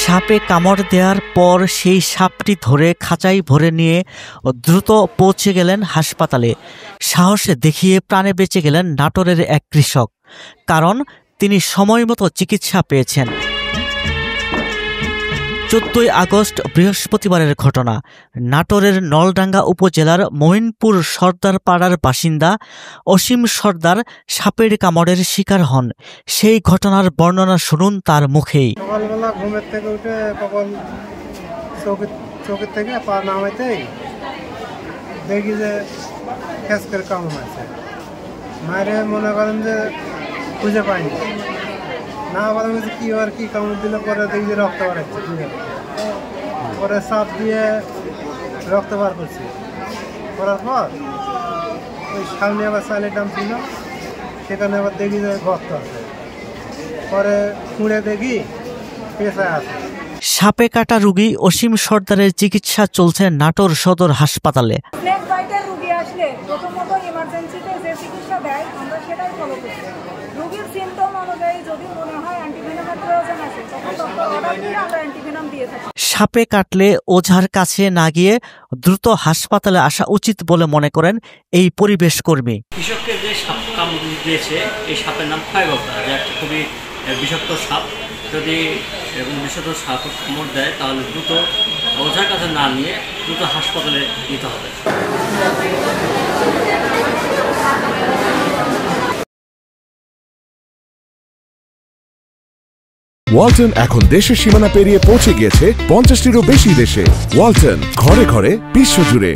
সাপে কামড় দেওয়ার পর সেই সাপটি ধরে খাঁচায় ভরে নিয়ে দ্রুত পৌঁছে গেলেন হাসপাতালে। সাহসে দেখিয়ে প্রাণে বেঁচে গেলেন নাটোরের এক কৃষক, কারণ তিনি সময়মতো চিকিৎসা পেয়েছেন। 14 আগস্ট বৃহস্পতিবারের ঘটনা। নাটোরের নলডাঙ্গা উপজেলার মহিনপুর সর্দার পাড়ার বাসিন্দা অসীম সর্দার সাপের কামড়ের শিকার হন। সেই ঘটনার বর্ণনা শুনুন তার মুখেই। সকালবেলা ঘুমের থেকে উঠে কখন চোখের থেকে পা নামাইতেই দেখি যে খেসকের কামড় আছে। মায়ের মনে করেন যে খুঁজে পাইনি, না বলেন যে কি আর কি কামড় দিলে পরে দেখি যে রক্ত বার হচ্ছে। পরে সাপ দিয়ে রক্ত বার করছি, করার পর ওই সামনে আবার চালের দাম ছিল, সেখানে আবার দেখি যে রক্ত আছে। পরে খুঁড়ে দেখি পেশায় আছে। সাপে কাটা রোগী অসীম সর্দারের চিকিৎসা চলছে নাটোর সদর হাসপাতালে। প্রথমত ইমার্জেন্সিতে যে চিকিৎসা দেয় আমরা সেটাই ফলো করি। রোগীর সিমটম অনুযায়ী যদি মনে হয় অ্যান্টিভেনামের প্রয়োজন আছে তখন ডক্টর অর্ডার দিলে আমরা অ্যান্টিভেনাম দিয়ে থাকি। সাপে কাটলে ওঝার কাছে না গিয়ে দ্রুত হাসপাতালে আসা উচিত বলে মনে করেন এই পরিবেশ কর্মী। কৃষককে যে সাপ কামড় দিয়েছে এই সাপের নাম ফাইগোপ্টা, যা একটা খুবই বিষাক্ত সাপ। যদি বিষাক্ত সাপ কামড় দেয় তাহলে দ্রুত ওঝার কাছে না নিয়ে দ্রুত হাসপাতালে নিতে হবে। ওয়ালটন এখন দেশের সীমানা পেরিয়ে পৌঁছে গিয়েছে 50টিরও বেশি দেশে। ওয়ালটন, ঘরে ঘরে বিশ্বজুড়ে।